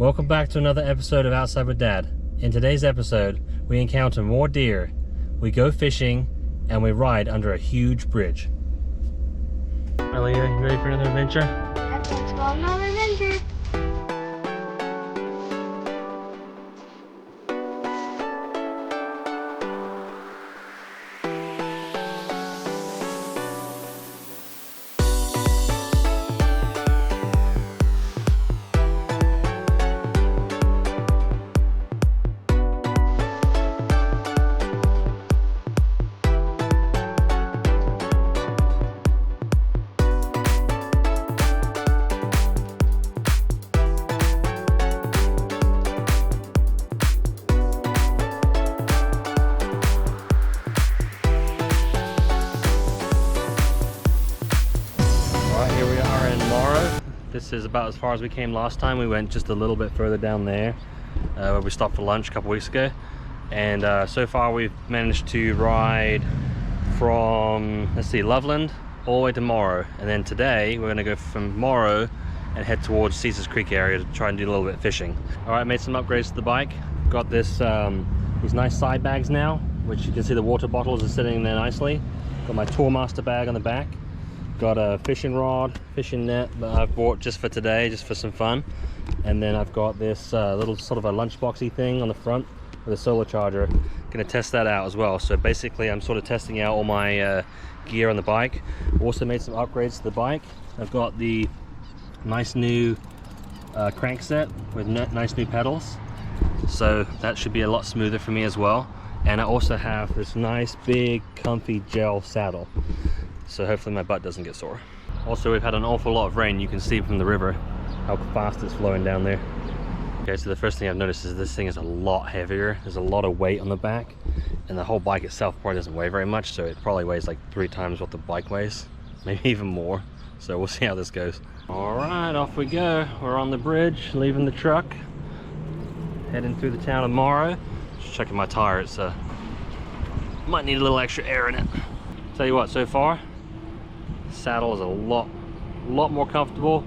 Welcome back to another episode of Outside with Dad. In today's episode, we encounter more deer, we go fishing, and we ride under a huge bridge. Alright, Leah, you ready for another adventure? Let's go on another adventure. This is about as far as we came last time. We went just a little bit further down there where we stopped for lunch a couple weeks ago, and so far we've managed to ride from, let's see, Loveland all the way to Morrow, and then today we're going to go from Morrow and head towards Caesars Creek area to try and do a little bit of fishing. Alright, made some upgrades to the bike. Got this these nice side bags now, which you can see the water bottles are sitting there nicely. Got my Tourmaster bag on the back. Got a fishing rod, fishing net that I've bought just for today, just for some fun. And then I've got this little sort of a lunchboxy thing on the front with a solar charger. Gonna test that out as well. So basically I'm sort of testing out all my gear on the bike. Also made some upgrades to the bike. I've got the nice new crank set with nice new pedals. So that should be a lot smoother for me as well. And I also have this nice big comfy gel saddle. So hopefully my butt doesn't get sore. Also, we've had an awful lot of rain. You can see from the river how fast it's flowing down there. Okay, so the first thing I've noticed is this thing is a lot heavier. There's a lot of weight on the back, and the whole bike itself probably doesn't weigh very much, so it probably weighs like 3 times what the bike weighs, maybe even more. So we'll see how this goes. All right, off we go. We're on the bridge, leaving the truck, heading through the town of Morrow. Just checking my tire. It's might need a little extra air in it. Tell you what, so far, saddle is a lot more comfortable.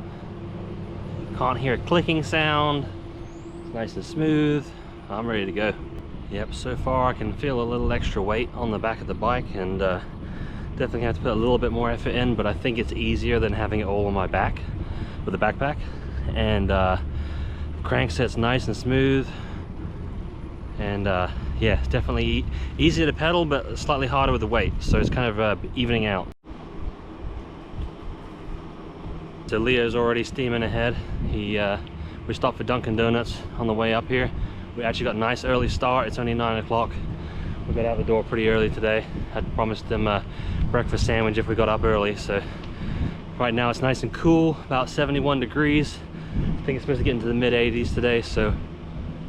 Can't hear a clicking sound. It's nice and smooth. I'm ready to go. Yep, so far I can feel a little extra weight on the back of the bike, and definitely have to put a little bit more effort in, but I think it's easier than having it all on my back with a backpack. And crankset's nice and smooth, and yeah, it's definitely easier to pedal but slightly harder with the weight, so it's kind of evening out. So Leo's already steaming ahead. We stopped for Dunkin' Donuts on the way up here. We actually got a nice early start. It's only 9 o'clock. We got out the door pretty early today. I'd promised them a breakfast sandwich if we got up early. So right now it's nice and cool, about 71 degrees. I think it's supposed to get into the mid 80s today, so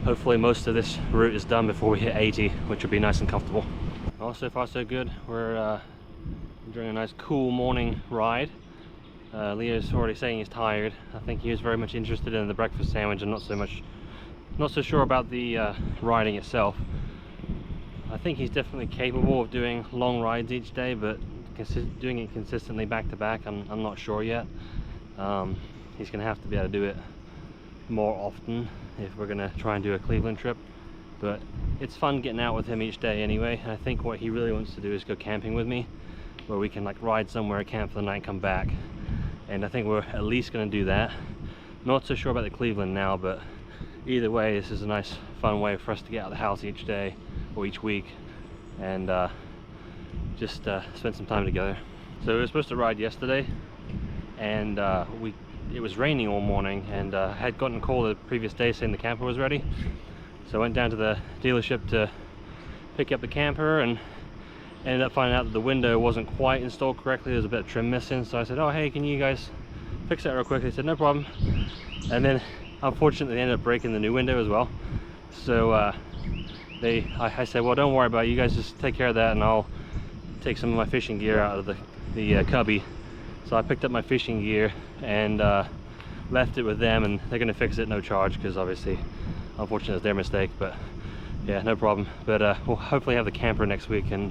hopefully most of this route is done before we hit 80, which will be nice and comfortable. Well, so far so good. We're enjoying a nice cool morning ride. Leo's already saying he's tired. I think he was very much interested in the breakfast sandwich and not so sure about the riding itself. I think he's definitely capable of doing long rides each day, but doing it consistently back to back, I'm not sure yet. He's gonna have to be able to do it more often if we're gonna try and do a Cleveland trip. But it's fun getting out with him each day anyway. I think what he really wants to do is go camping with me, where we can like ride somewhere, camp for the night, come back. And I think we're at least going to do that. Not so sure about the Cleveland now, but either way, this is a nice fun way for us to get out of the house each day or each week and just spend some time together. So we were supposed to ride yesterday, and it was raining all morning, and I had gotten a call the previous day saying the camper was ready. So I went down to the dealership to pick up the camper, and ended up finding out that the window wasn't quite installed correctly. There's a bit of trim missing, so I said, oh hey, can you guys fix that real quick? They said no problem. And then unfortunately they ended up breaking the new window as well. So I said, well, don't worry about it, you guys just take care of that, and I'll take some of my fishing gear out of the cubby. So I picked up my fishing gear and left it with them, and they're gonna fix it no charge, because obviously unfortunately it's their mistake. But yeah, no problem. But we'll hopefully have the camper next week, and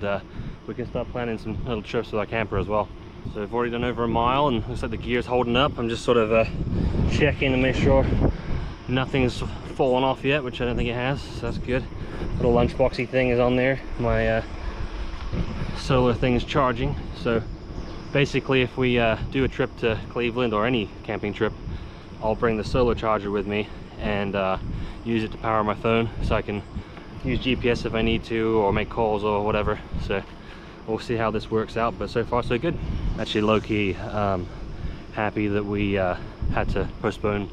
we can start planning some little trips with our camper as well. So we've already done over a mile, and looks like the gear's holding up. I'm just sort of checking to make sure Nothing's fallen off yet, which I don't think it has, so that's good. Little lunchboxy thing is on there. My solar thing is charging. So basically, if we do a trip to Cleveland or any camping trip, I'll bring the solar charger with me and use it to power my phone, so I can use GPS if I need to, or make calls or whatever. So we'll see how this works out, but so far so good. Actually, low-key happy that we had to postpone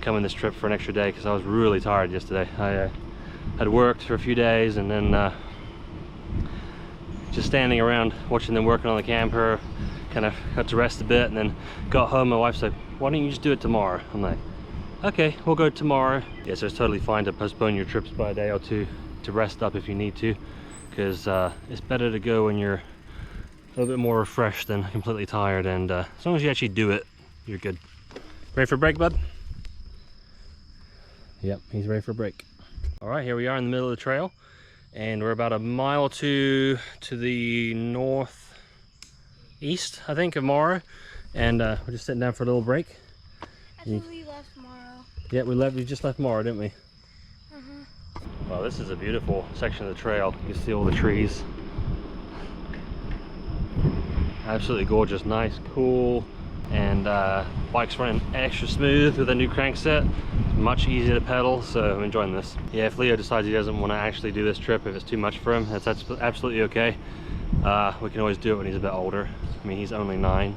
coming this trip for an extra day, because I was really tired yesterday. I had worked for a few days, and then just standing around watching them working on the camper, kind of got to rest a bit, and then got home. My wife said, why don't you just do it tomorrow? I'm like, okay, we'll go tomorrow. Yeah, so it's totally fine to postpone your trips by a day or two to rest up if you need to, because it's better to go when you're a little bit more refreshed than completely tired, and as long as you actually do it, you're good. Ready for a break, bud? Yep, he's ready for a break. All right, here we are in the middle of the trail, and we're about a mile or two to the northeast, I think, of Morrow, and we're just sitting down for a little break. I think we left Morrow. Yeah, we just left Morrow, didn't we? Wow, this is a beautiful section of the trail. You can see all the trees. Absolutely gorgeous, nice, cool, and bike's running extra smooth with a new crankset. Much easier to pedal, so I'm enjoying this. Yeah, if Leo decides he doesn't want to actually do this trip, if it's too much for him, that's absolutely okay. We can always do it when he's a bit older. I mean, he's only 9,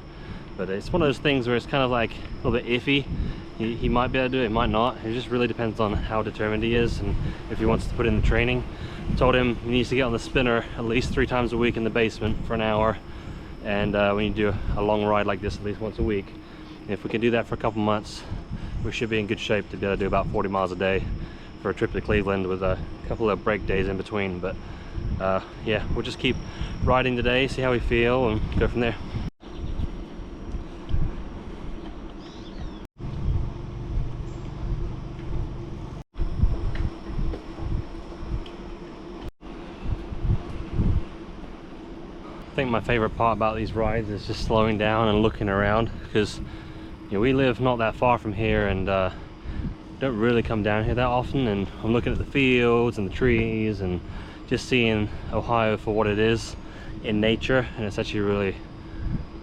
but it's one of those things where it's kind of like a little bit iffy. He might be able to do it, he might not. It just really depends on how determined he is and if he wants to put in the training. I told him he needs to get on the spinner at least 3 times a week in the basement for an hour, and we need to do a long ride like this at least once a week. And if we can do that for a couple months, we should be in good shape to be able to do about 40 miles a day for a trip to Cleveland, with a couple of break days in between. But yeah, we'll just keep riding today, see how we feel, and go from there. I think my favorite part about these rides is just slowing down and looking around, because you know, we live not that far from here, and don't really come down here that often, and I'm looking at the fields and the trees and just seeing Ohio for what it is in nature, and it's actually really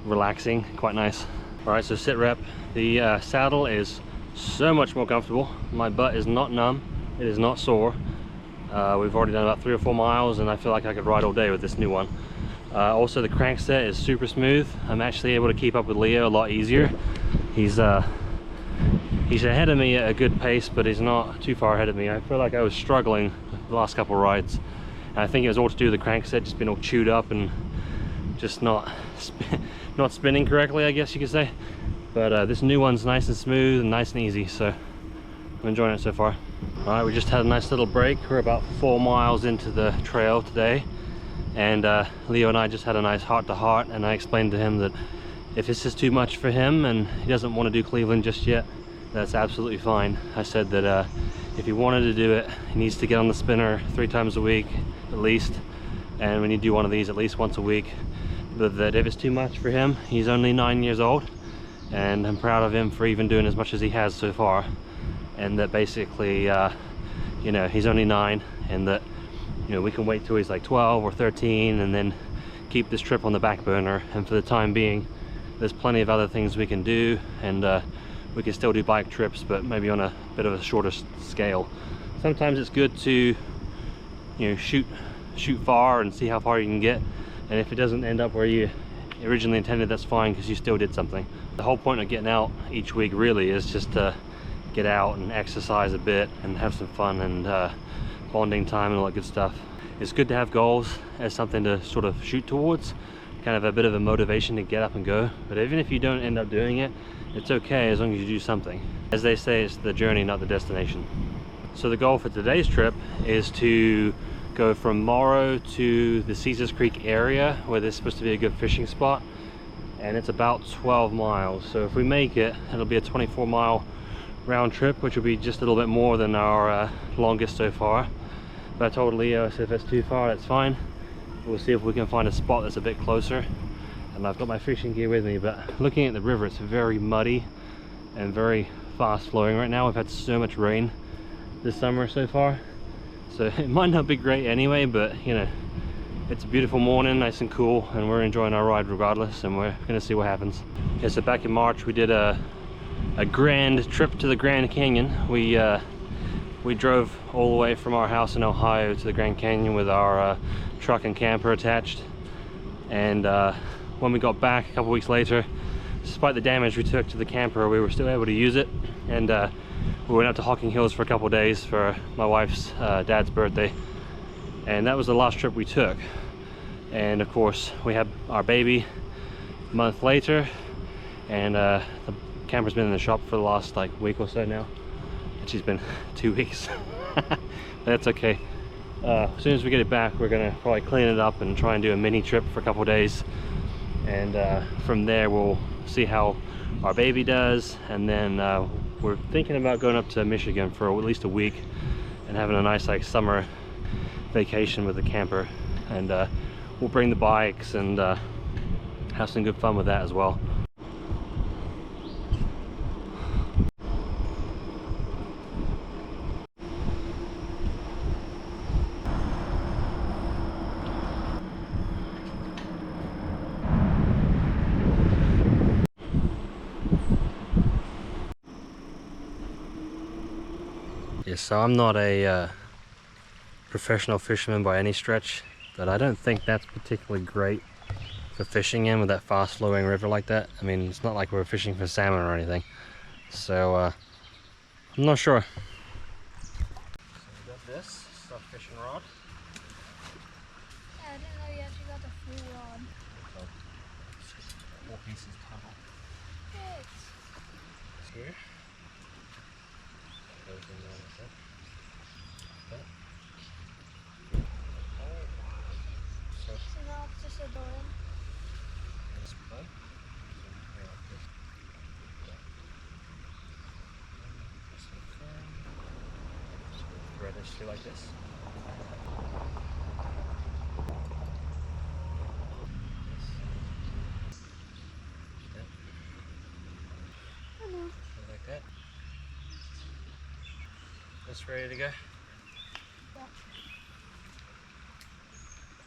relaxing, quite nice. All right, so sit rep. The saddle is so much more comfortable. My butt is not numb, it is not sore. We've already done about 3 or 4 miles, and I feel like I could ride all day with this new one. Also, the crankset is super smooth. I'm actually able to keep up with Leo a lot easier. He's ahead of me at a good pace, but he's not too far ahead of me. I feel like I was struggling the last couple of rides, and I think it was all to do with the crankset just being all chewed up and just not spinning correctly, I guess you could say. But this new one's nice and smooth and nice and easy, so I'm enjoying it so far. All right, we just had a nice little break. We're about 4 miles into the trail today, and Leo and I just had a nice heart-to-heart, and I explained to him that if this is too much for him and he doesn't want to do Cleveland just yet, that's absolutely fine. I said that if he wanted to do it, he needs to get on the spinner 3 times a week at least, and we need to do one of these at least once a week. But that if it's too much for him, he's only 9 years old, and I'm proud of him for even doing as much as he has so far, and that basically you know, he's only 9, and that, you know, we can wait till he's like 12 or 13 and then keep this trip on the back burner. And for the time being, there's plenty of other things we can do, and we can still do bike trips, but maybe on a bit of a shorter scale. Sometimes it's good to, you know, shoot far and see how far you can get, and if it doesn't end up where you originally intended, that's fine, because you still did something. The whole point of getting out each week really is just to get out and exercise a bit and have some fun and bonding time and all that good stuff. It's good to have goals as something to sort of shoot towards, kind of a bit of a motivation to get up and go. But even if you don't end up doing it, it's okay as long as you do something. As they say, it's the journey, not the destination. So the goal for today's trip is to go from Morrow to the Caesars Creek area, where there's supposed to be a good fishing spot, and it's about 12 miles. So if we make it, it'll be a 24-mile round trip, which will be just a little bit more than our longest so far. But I told Leo, I said if it's too far, that's fine. We'll see if we can find a spot that's a bit closer. And I've got my fishing gear with me, but looking at the river, it's very muddy and very fast flowing right now. We've had so much rain this summer so far, so it might not be great anyway, but you know, it's a beautiful morning, nice and cool, and we're enjoying our ride regardless, and we're gonna see what happens. Yeah, so back in March we did a grand trip to the Grand Canyon. We drove all the way from our house in Ohio to the Grand Canyon with our truck and camper attached, and when we got back a couple weeks later, despite the damage we took to the camper, we were still able to use it, and we went up to Hocking Hills for a couple days for my wife's dad's birthday, and that was the last trip we took. And of course we had our baby a month later, and the camper's been in the shop for the last like week or so now, and she's been 2 weeks. But that's okay. As soon as we get it back, we're gonna probably clean it up and try and do a mini trip for a couple days, and from there we'll see how our baby does, and then we're thinking about going up to Michigan for at least a week and having a nice like summer vacation with the camper, and we'll bring the bikes and have some good fun with that as well. Yeah, so I'm not a professional fisherman by any stretch, but I don't think that's particularly great for fishing in with that fast flowing river like that. I mean, it's not like we're fishing for salmon or anything, so I'm not sure. So we got this stuff fishing rod. Yeah, I didn't know you actually got the full rod. So, 4 pieces total. It's Here. Goes in there like that. Okay. So now it's just a bone. this bud. So like this. This one firm. So we'll thread this through like this. Like that. This ready to go? Yeah.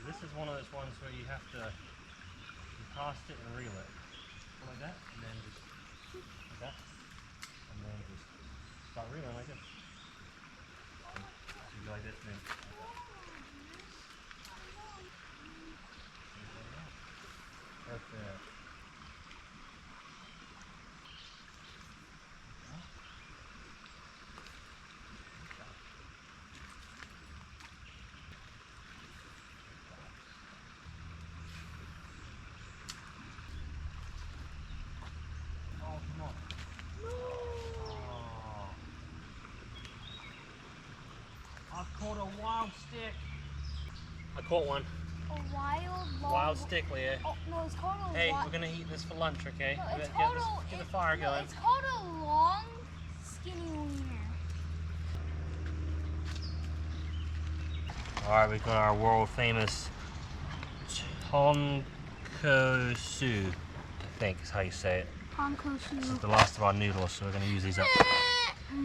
This is one of those ones where you have to cast it and reel it. Go like that, and then just like that, and then just start reeling like this. So you go like this, and then perfect. Oh, come on. Oh. I've caught a wild stick. I caught one. A wild long... Wild stick, Leah. Oh, no, it's called a Hey, we're gonna eat this for lunch, okay? No, it's Get called get the fire no, going. it's called a long, skinny wiener. Alright, we've got our world famous tonkotsu, I think is how you say it. Tonkotsu. This is the last of our noodles, so we're going to use these up.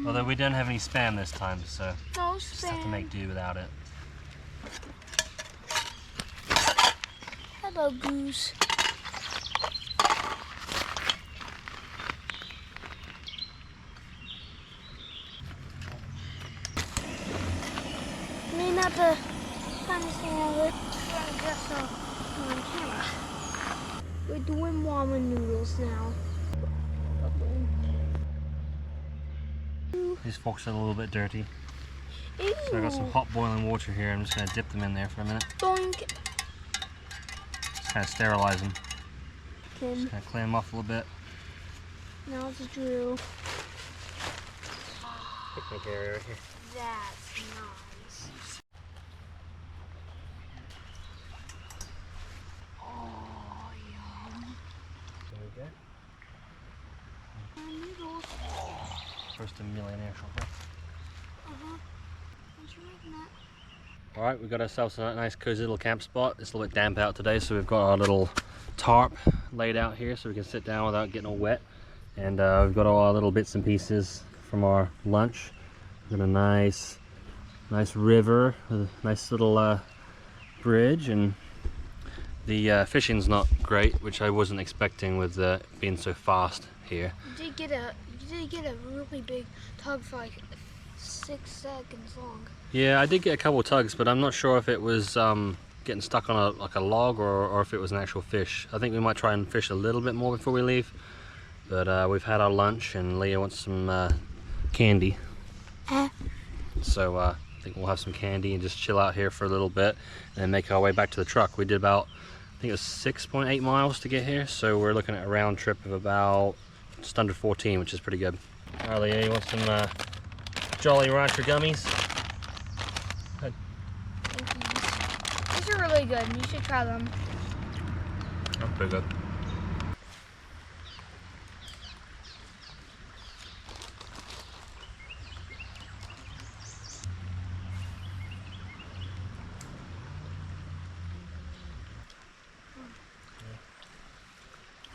Although we don't have any Spam this time, so No just have to Spam. make do without it. Hello, Goose. May not the funniest thing ever. Trying to dress up on camera. We're doing ramen noodles now. These forks are a little bit dirty. Ew. So I got some hot boiling water here. I'm just going to dip them in there for a minute. Doink. Just kind of sterilize them. Then Just kind of clean them off a little bit. now it's a drill. Picnic area right here. That's nice. Oh, yum. There we go. Noodles. First a millionaire shopper. Thanks for making that. Alright, we've got ourselves a nice cozy little camp spot. It's a little bit damp out today, so we've got our little tarp laid out here so we can sit down without getting all wet And we've got all our little bits and pieces from our lunch. We've got a nice river with a nice little bridge, and the fishing's not great, which I wasn't expecting with being so fast here. You did get a really big tug for like 6 seconds long. Yeah, I did get a couple of tugs, but I'm not sure if it was getting stuck on a log or if it was an actual fish. I think we might try and fish a little bit more before we leave. But we've had our lunch, and Leah wants some candy. So I think we'll have some candy and just chill out here for a little bit and then make our way back to the truck. We did about, I think it was 6.8 miles to get here, so we're looking at a round trip of about just under 14, which is pretty good. All right, Leah, you want some Jolly Rancher gummies? These are really good. You should try them. That's pretty good.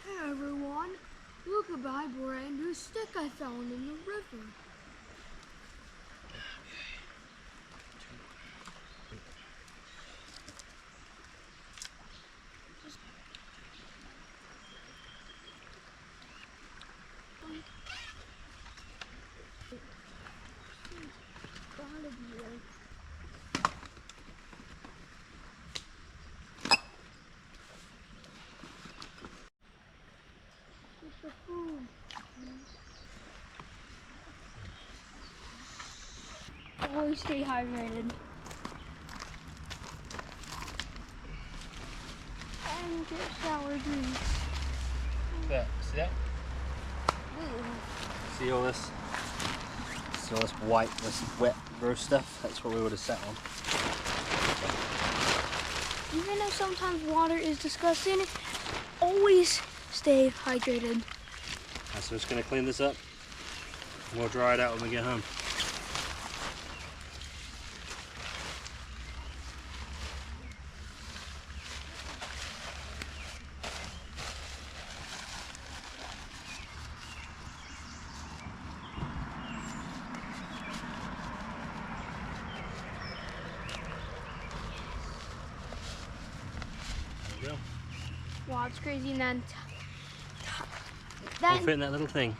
Hey everyone, look at my brand new stick I found in the river. Always stay hydrated. And get shower drinks. Yeah, see that? See all this? See all this white, this wet, gross stuff? That's what we would have sat on. Even though sometimes water is disgusting, always stay hydrated. So we're just going to clean this up, and we'll dry it out when we get home. There we go. Wow, it's crazy. And then We'll fit in that little thing.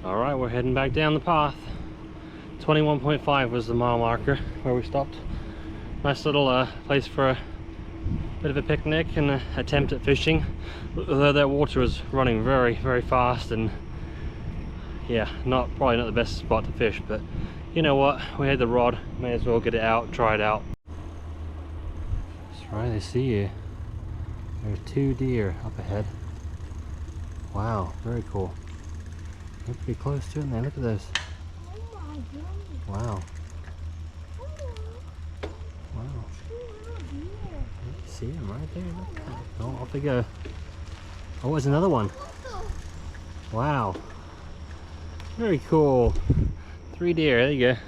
All right, we're heading back down the path. 21.5 was the mile marker where we stopped. Nice little place for a bit of a picnic and an attempt at fishing. Although that water was running very, very fast, and yeah, probably not the best spot to fish, but you know what? We had the rod, may as well get it out, try it out. That's right, I see you. There are 2 deer up ahead. Wow, very cool. They're pretty close to it now. Look at those. oh my goodness. Wow. Oh, Wow. dear. You see them right there. Look. Oh, off they go. Oh, there's another one. Wow. Very cool. 3 deer. There you go.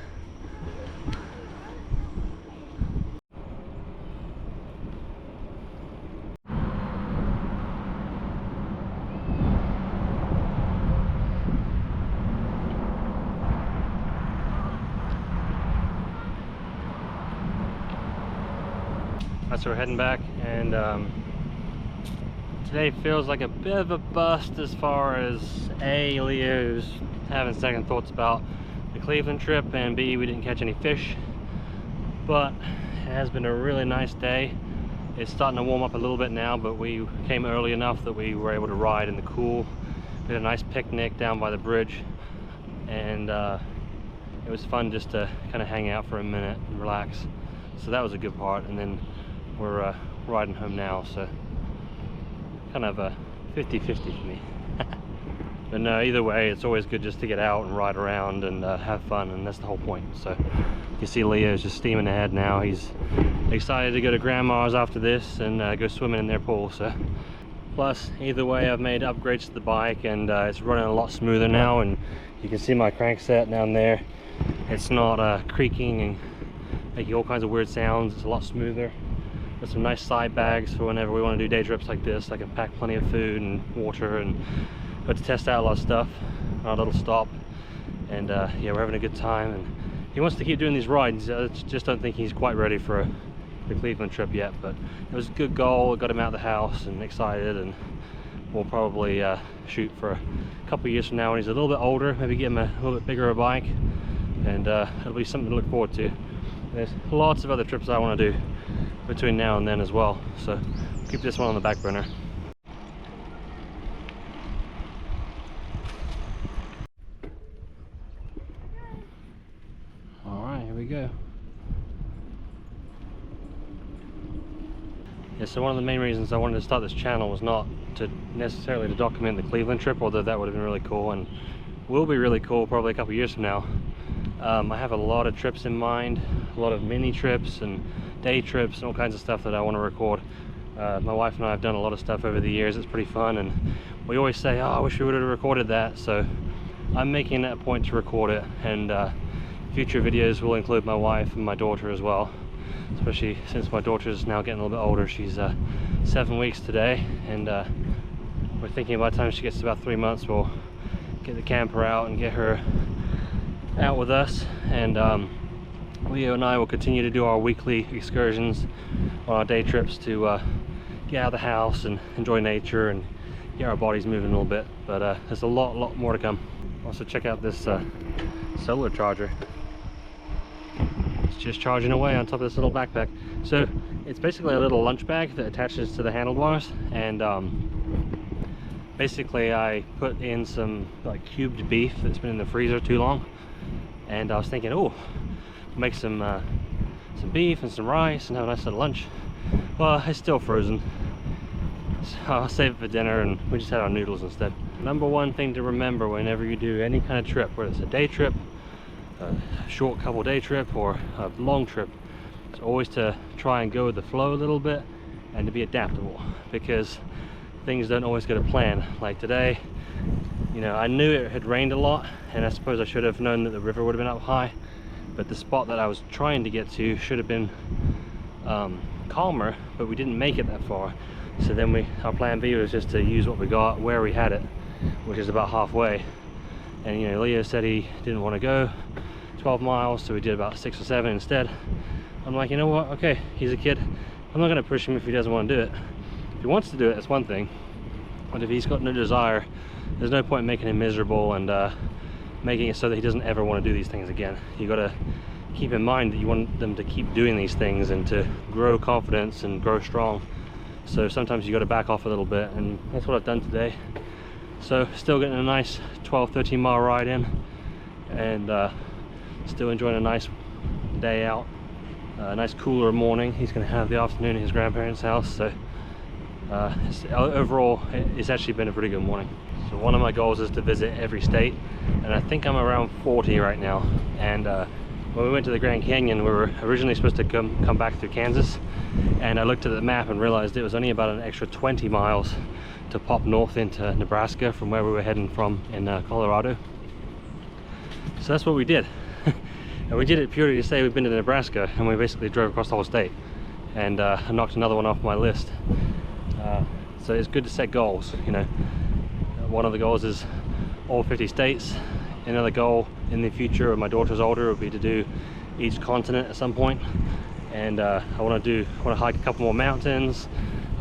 So we're heading back, and today feels like a bit of a bust as far as A, Leo's having second thoughts about the Cleveland trip, and B, we didn't catch any fish, but it has been a really nice day. It's starting to warm up a little bit now, but we came early enough that we were able to ride in the cool. We had a nice picnic down by the bridge, and it was fun just to kind of hang out for a minute and relax. So that was a good part, and then we're riding home now, so kind of a 50-50 for me. But no, either way, it's always good just to get out and ride around and have fun, and that's the whole point. So you see Leo's just steaming ahead now. He's excited to go to Grandma's after this and go swimming in their pool. So plus, either way, I've made upgrades to the bike, and it's running a lot smoother now, and you can see my crankset down there. It's not creaking and making all kinds of weird sounds. It's a lot smoother. Got some nice side bags for whenever we want to do day trips like this. I can pack plenty of food and water, and got to test out a lot of stuff on our little stop. And yeah, we're having a good time, and he wants to keep doing these rides. I just don't think he's quite ready for the Cleveland trip yet, but it was a good goal. It got him out of the house and excited, and we'll probably shoot for a couple of years from now when he's a little bit older, maybe get him a little bit bigger a bike, and it'll be something to look forward to. There's lots of other trips I want to do between now and then as well, so keep this one on the back burner. Alright, here we go. Yeah, so one of the main reasons I wanted to start this channel was not to necessarily to document the Cleveland trip, although that would have been really cool and will be really cool probably a couple years from now. I have a lot of trips in mind, a lot of mini trips and day trips and all kinds of stuff that I want to record. My wife and I have done a lot of stuff over the years. It's pretty fun, and we always say, oh, I wish we would have recorded that, so I'm making that a point to record it, and future videos will include my wife and my daughter as well, especially since my daughter is now getting a little bit older. She's 7 weeks today, and we're thinking by the time she gets to about 3 months we'll get the camper out and get her out with us, and Leo and I will continue to do our weekly excursions on our day trips to get out of the house and enjoy nature and get our bodies moving a little bit. But there's a lot more to come. Also check out this solar charger. It's just charging away on top of this little backpack. So it's basically a little lunch bag that attaches to the handlebars, and basically I put in some like cubed beef that's been in the freezer too long, and I was thinking, oh, make some beef and some rice and have a nice little lunch. Well, it's still frozen, so I'll save it for dinner, and we just had our noodles instead. Number one thing to remember whenever you do any kind of trip, whether it's a day trip, a short couple day trip, or a long trip, is always to try and go with the flow a little bit and to be adaptable, because things don't always go to plan. Like today, you know, I knew it had rained a lot, and I suppose I should have known that the river would have been up high, but the spot that I was trying to get to should have been calmer, but we didn't make it that far. So then our plan B was just to use what we got where we had it, which is about halfway. And you know, Leo said he didn't want to go 12 miles, so we did about 6 or 7 instead. I'm like, you know what, okay, he's a kid, I'm not going to push him if he doesn't want to do it. If he wants to do it, that's one thing, but if he's got no desire, there's no point in making him miserable and making it so that he doesn't ever want to do these things again. You got to keep in mind that you want them to keep doing these things and to grow confidence and grow strong. So sometimes you got to back off a little bit, and that's what I've done today. So still getting a nice 12-13 mile ride in, and still enjoying a nice day out, a nice cooler morning. He's going to have the afternoon at his grandparents' house, so overall it's actually been a pretty good morning. So one of my goals is to visit every state, and I think I'm around 40 right now. And when we went to the Grand Canyon, we were originally supposed to come back through Kansas, and I looked at the map and realized it was only about an extra 20 miles to pop north into Nebraska from where we were heading from in Colorado. So that's what we did. And we did it purely to say we've been to Nebraska, and we basically drove across the whole state, and I knocked another one off my list. So it's good to set goals, you know. One of the goals is all 50 states. Another goal in the future, when my daughter's older, would be to do each continent at some point. And I want to hike a couple more mountains.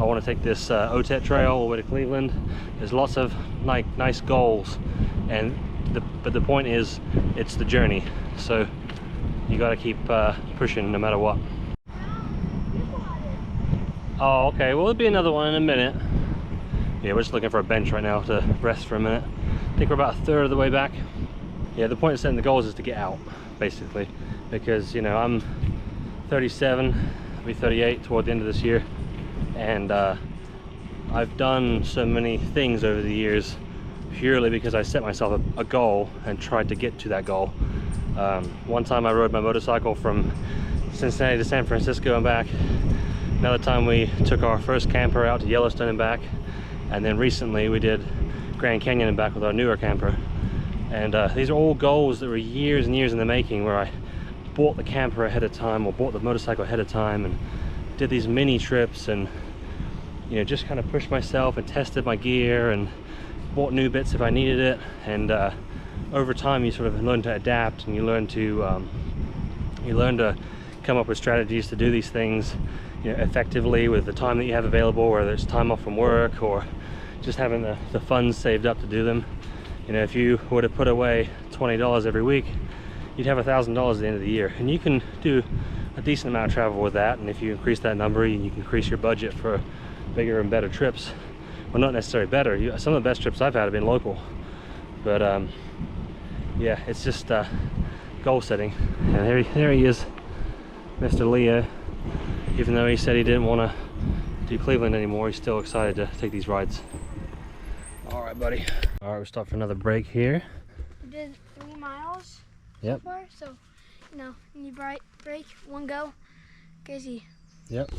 I want to take this OTET trail all the way to Cleveland. There's lots of like nice goals, but the point is, it's the journey. So you got to keep pushing no matter what. Oh, okay. Well, there'll be another one in a minute. Yeah, we're just looking for a bench right now to rest for a minute. I think we're about a third of the way back. Yeah, the point of setting the goals is to get out, basically, because you know, I'm 37, I'll be 38 toward the end of this year, and I've done so many things over the years purely because I set myself a goal and tried to get to that goal. One time I rode my motorcycle from Cincinnati to San Francisco and back. Another time we took our first camper out to Yellowstone and back. And then recently we did Grand Canyon and back with our newer camper. And these are all goals that were years and years in the making, where I bought the camper ahead of time or bought the motorcycle ahead of time and did these mini trips, and you know, just kind of pushed myself and tested my gear and bought new bits if I needed it. And over time you sort of learn to adapt, and you learn to come up with strategies to do these things, you know, effectively with the time that you have available, whether it's time off from work or just having the funds saved up to do them. You know, if you were to put away $20 every week, you'd have $1,000 at the end of the year, and you can do a decent amount of travel with that. And if you increase that number, you can increase your budget for bigger and better trips. Well, not necessarily better. Some of the best trips I've had have been local, but yeah, it's just goal setting. And there he is, Mr. Leo. Even though he said he didn't want to do Cleveland anymore, he's still excited to take these rides. All right, buddy. All right, we stop for another break here. We did 3 miles. Yep. So far, so you know, when you break, one go, crazy. Yep.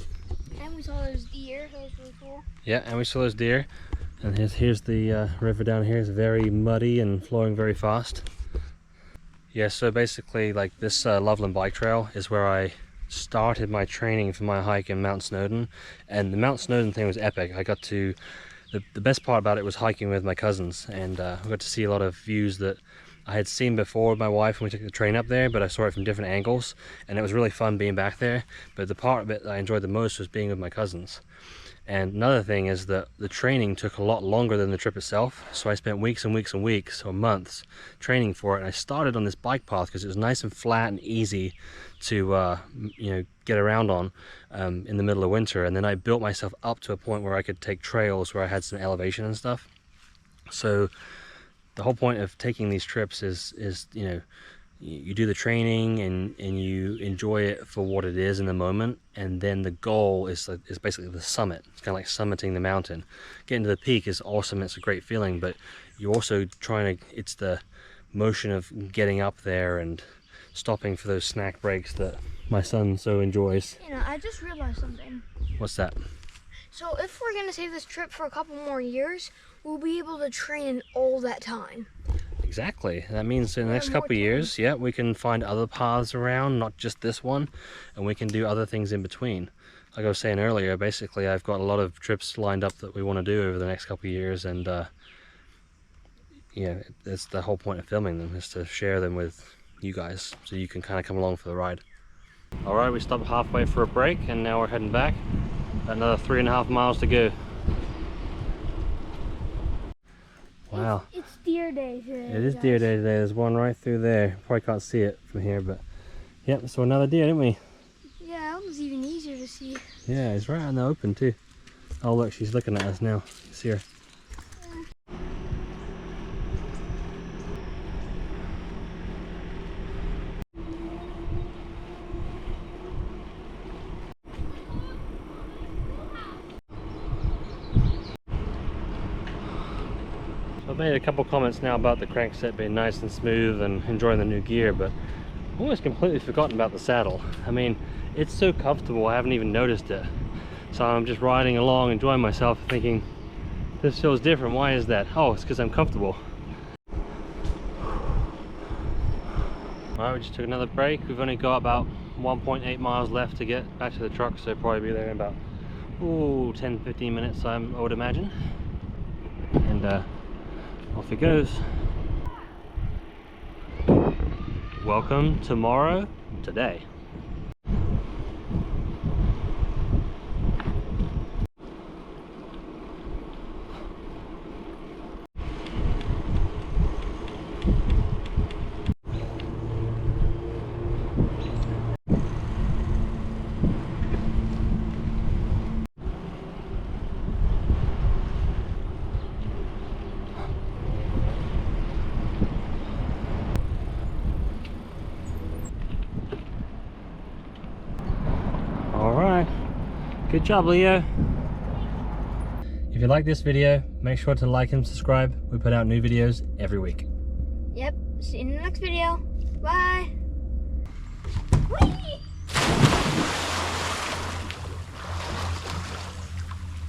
And we saw those deer. That was really cool. Yeah, and we saw those deer. And here's the river down here. It's very muddy and flowing very fast. Yeah, so basically, like, this Loveland bike trail is where I started my training for my hike in Mount Snowdon. And the Mount Snowdon thing was epic. I got to, the best part about it was hiking with my cousins, and I got to see a lot of views that I had seen before with my wife when we took the train up there, but I saw it from different angles, and it was really fun being back there. But the part of it that I enjoyed the most was being with my cousins. And another thing is that the training took a lot longer than the trip itself, so I spent weeks and weeks and weeks, or months, training for it. And I started on this bike path because it was nice and flat and easy to you know, get around on in the middle of winter. And then I built myself up to a point where I could take trails where I had some elevation and stuff. So the whole point of taking these trips is you know, you do the training and you enjoy it for what it is in the moment, and then the goal is basically the summit. It's kind of like summiting the mountain. Getting to the peak is awesome, it's a great feeling, but you're also trying to, it's the motion of getting up there and stopping for those snack breaks that my son so enjoys. You know, I just realized something. What's that? So if we're gonna save this trip for a couple more years, we'll be able to train all that time. Exactly. That means in the next couple of years, yeah, we can find other paths around, not just this one, and we can do other things in between. Like I was saying earlier, basically I've got a lot of trips lined up that we want to do over the next couple of years, and yeah, that's the whole point of filming them, is to share them with you guys so you can kind of come along for the ride. All right, we stopped halfway for a break, and now we're heading back. Another 3.5 miles to go. Wow. It's deer day today. It is deer day today. There's one right through there. Probably can't see it from here, but yep, so another deer, didn't we? Yeah, that one's even easier to see. Yeah, it's right out in the open too. Oh look, she's looking at us now. You can see her. I've made a couple comments now about the crankset being nice and smooth and enjoying the new gear, but I've almost completely forgotten about the saddle. I mean, it's so comfortable, I haven't even noticed it. So I'm just riding along, enjoying myself, thinking, this feels different, why is that? Oh, it's because I'm comfortable. Alright, we just took another break. We've only got about 1.8 miles left to get back to the truck, so probably be there in about 10-15 minutes, I would imagine. And off it goes. Welcome to Morrow today. Good job, Leo. If you like this video, make sure to like and subscribe. We put out new videos every week. Yep, see you in the next video. Bye. Whee!